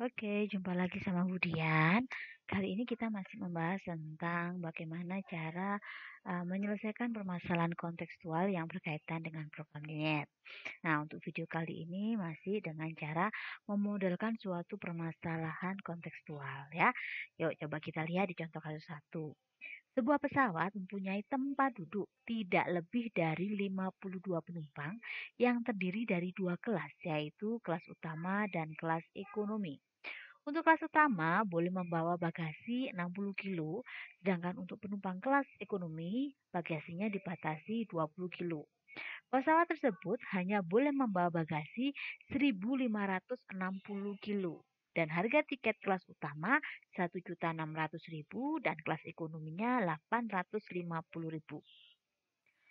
Oke, jumpa lagi sama Budian. Kali ini kita masih membahas tentang bagaimana cara menyelesaikan permasalahan kontekstual yang berkaitan dengan program NIET. Nah, untuk video kali ini masih dengan cara memodelkan suatu permasalahan kontekstual ya. Yuk coba kita lihat di contoh kasus 1. Sebuah pesawat mempunyai tempat duduk tidak lebih dari 52 penumpang yang terdiri dari dua kelas, yaitu kelas utama dan kelas ekonomi. Untuk kelas utama boleh membawa bagasi 60 kilo, sedangkan untuk penumpang kelas ekonomi bagasinya dibatasi 20 kilo. Pesawat tersebut hanya boleh membawa bagasi 1.560 kilo dan harga tiket kelas utama 1.600.000 dan kelas ekonominya 850.000.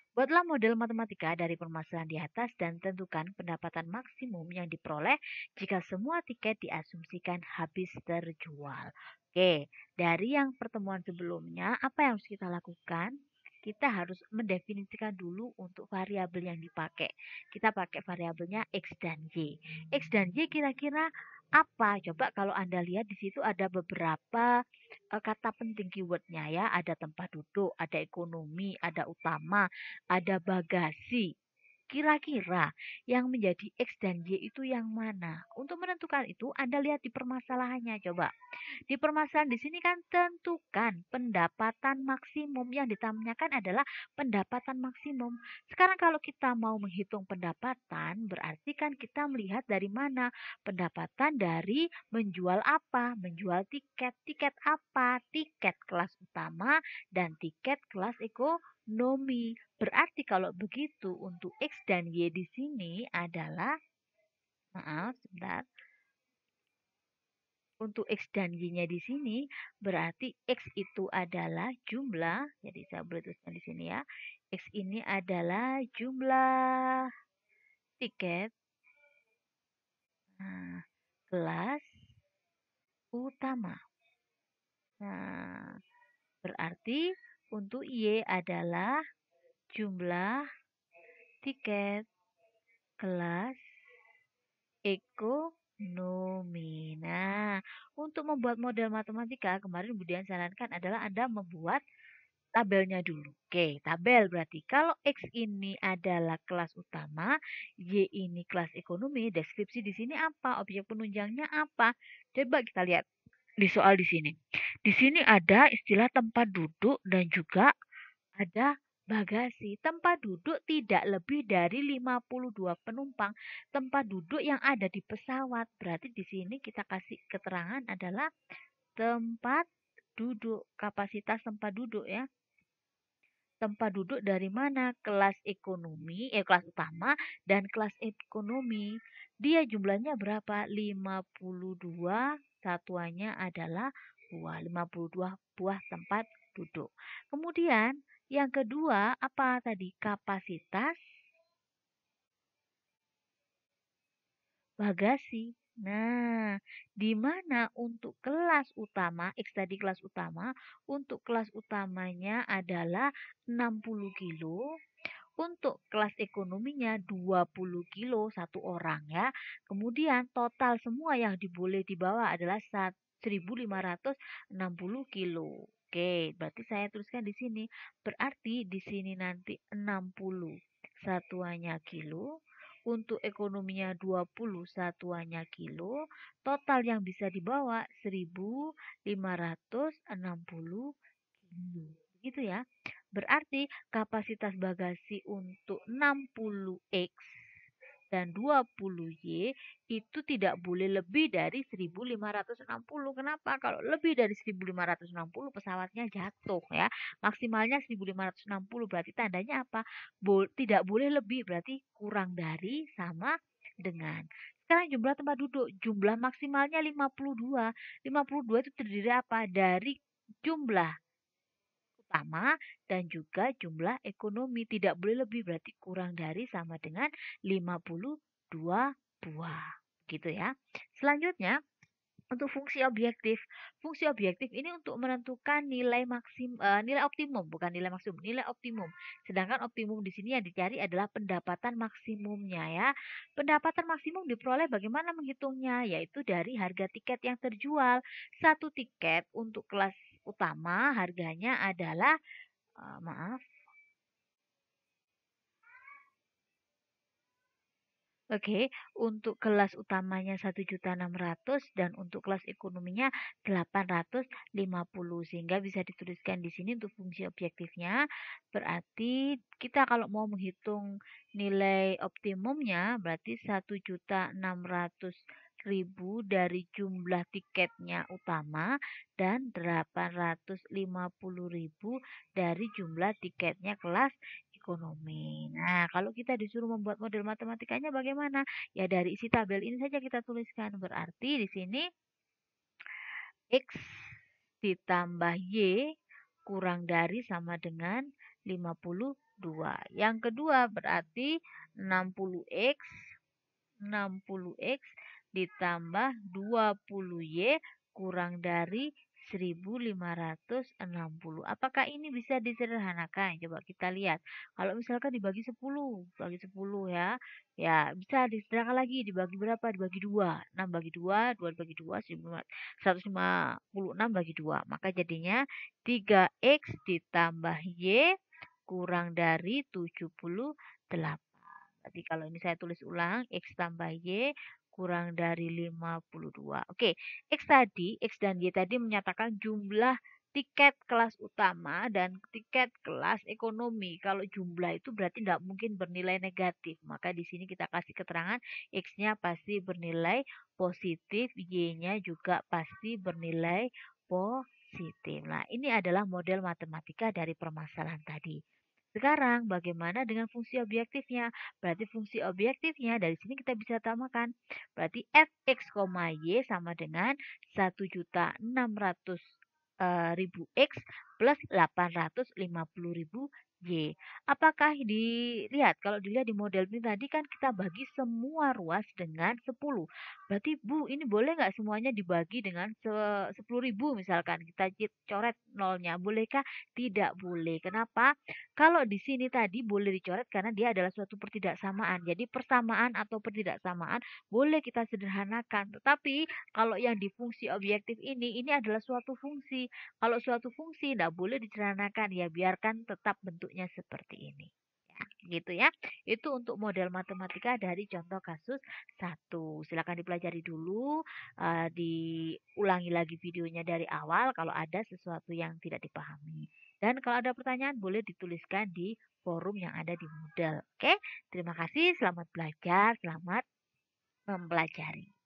Buatlah model matematika dari permasalahan di atas dan tentukan pendapatan maksimum yang diperoleh jika semua tiket diasumsikan habis terjual. Oke, dari yang pertemuan sebelumnya, apa yang harus kita lakukan? Kita harus mendefinisikan dulu untuk variabel yang dipakai. Kita pakai variabelnya X dan Y. X dan Y kira-kira apa? Coba kalau Anda lihat di situ ada beberapa kata penting keywordnya ya. Ada tempat duduk, ada ekonomi, ada utama, ada bagasi. Kira-kira yang menjadi X dan Y itu yang mana? Untuk menentukan itu, Anda lihat di permasalahannya. Coba. Di permasalahan di sini kan tentukan pendapatan maksimum. Yang ditanyakan adalah pendapatan maksimum. Sekarang kalau kita mau menghitung pendapatan, berarti kan kita melihat dari mana? Pendapatan dari menjual apa? Menjual tiket. Tiket apa? Tiket kelas utama dan tiket kelas ekonomi. Berarti kalau begitu untuk X dan Y di sini adalah, maaf sebentar, untuk X dan Y-nya di sini berarti X itu adalah jumlah, jadi saya boleh tuliskan di sini ya. X ini adalah jumlah tiket kelas utama. Nah, berarti untuk Y adalah jumlah tiket kelas ekonomi. Nah, untuk membuat model matematika, kemarin Budian sarankan adalah Anda membuat tabelnya dulu. Oke, tabel berarti kalau X ini adalah kelas utama, Y ini kelas ekonomi, deskripsi di sini apa? Objek penunjangnya apa? Coba kita lihat di soal di sini. Di sini ada istilah tempat duduk dan juga ada bagasi. Tempat duduk tidak lebih dari 52 penumpang. Tempat duduk yang ada di pesawat. Berarti di sini kita kasih keterangan adalah tempat duduk, kapasitas tempat duduk ya. Tempat duduk dari mana? Kelas ekonomi, kelas utama dan kelas ekonomi. Dia jumlahnya berapa? 52, satuannya adalah buah. 52 buah tempat duduk. Kemudian yang kedua apa tadi? Kapasitas bagasi. Nah, di mana untuk kelas utama, X tadi kelas utama, untuk kelas utamanya adalah 60 kilo, untuk kelas ekonominya 20 kilo satu orang ya. Kemudian total semua yang boleh dibawa adalah 1.560 kilo. Oke, berarti saya tuliskan di sini. Berarti di sini nanti 60 satuannya kilo. Untuk ekonominya 20 satuannya kilo. Total yang bisa dibawa 1.560 kilo. Begitu ya. Berarti kapasitas bagasi untuk 60X dan 20Y itu tidak boleh lebih dari 1.560. Kenapa? Kalau lebih dari 1.560 pesawatnya jatuh ya. Maksimalnya 1.560 berarti tandanya apa? Tidak boleh lebih, berarti kurang dari sama dengan. Sekarang jumlah tempat duduk, jumlah maksimalnya 52. 52 itu terdiri apa? Dari jumlah utama dan juga jumlah ekonomi. Tidak boleh lebih, berarti kurang dari sama dengan 52 buah. Gitu ya. Selanjutnya, Untuk fungsi objektif ini untuk menentukan nilai optimum, bukan nilai maksimum, nilai optimum. Sedangkan optimum di sini yang dicari adalah pendapatan maksimumnya ya. Pendapatan maksimum diperoleh bagaimana menghitungnya? Yaitu dari harga tiket yang terjual. Satu tiket untuk kelas utama harganya adalah, maaf. Oke, untuk kelas utamanya 1.600.000 dan untuk kelas ekonominya 850, sehingga bisa dituliskan di sini untuk fungsi objektifnya. Berarti kita kalau mau menghitung nilai optimumnya berarti 1.600.000 dari jumlah tiketnya utama dan 850.000 dari jumlah tiketnya kelas ekonomi. Nah, kalau kita disuruh membuat model matematikanya bagaimana? Ya dari isi tabel ini saja kita tuliskan. Berarti di sini X ditambah Y kurang dari sama dengan 52. Yang kedua berarti 60X 60X ditambah 20Y kurang dari 1560. Apakah ini bisa disederhanakan? Coba kita lihat. Kalau misalkan dibagi 10, bagi 10 ya. Ya, bisa disederhanakan lagi. Dibagi berapa? Dibagi 2. 6 bagi 2, 2 bagi 2, 156 bagi 2. Maka jadinya 3X ditambah Y kurang dari 78. Berarti kalau ini saya tulis ulang, X tambah Y kurang dari 52. Oke, X dan Y tadi menyatakan jumlah tiket kelas utama dan tiket kelas ekonomi. Kalau jumlah itu berarti tidak mungkin bernilai negatif. Maka di sini kita kasih keterangan X-nya pasti bernilai positif, Y-nya juga pasti bernilai positif. Nah, ini adalah model matematika dari permasalahan tadi. Sekarang bagaimana dengan fungsi objektifnya? Berarti fungsi objektifnya dari sini kita bisa samakan. Berarti fx, y sama dengan 1.600.000 x plus 850.000 Y. Apakah dilihat? Kalau dilihat di model ini tadi kan kita bagi semua ruas dengan 10. Berarti Bu, ini boleh nggak semuanya dibagi dengan 10.000 misalkan? Kita coret nolnya. Bolehkah? Tidak boleh. Kenapa? Kalau di sini tadi boleh dicoret karena dia adalah suatu pertidaksamaan. Jadi persamaan atau pertidaksamaan boleh kita sederhanakan. Tetapi kalau yang di fungsi objektif ini adalah suatu fungsi. Kalau suatu fungsi tidak boleh disederhanakan, ya biarkan tetap bentuknya seperti ini. Ya, gitu ya. Itu untuk model matematika dari contoh kasus 1. Silakan dipelajari dulu, diulangi lagi videonya dari awal kalau ada sesuatu yang tidak dipahami. Dan kalau ada pertanyaan boleh dituliskan di forum yang ada di Moodle. Oke, terima kasih, selamat belajar, selamat mempelajari.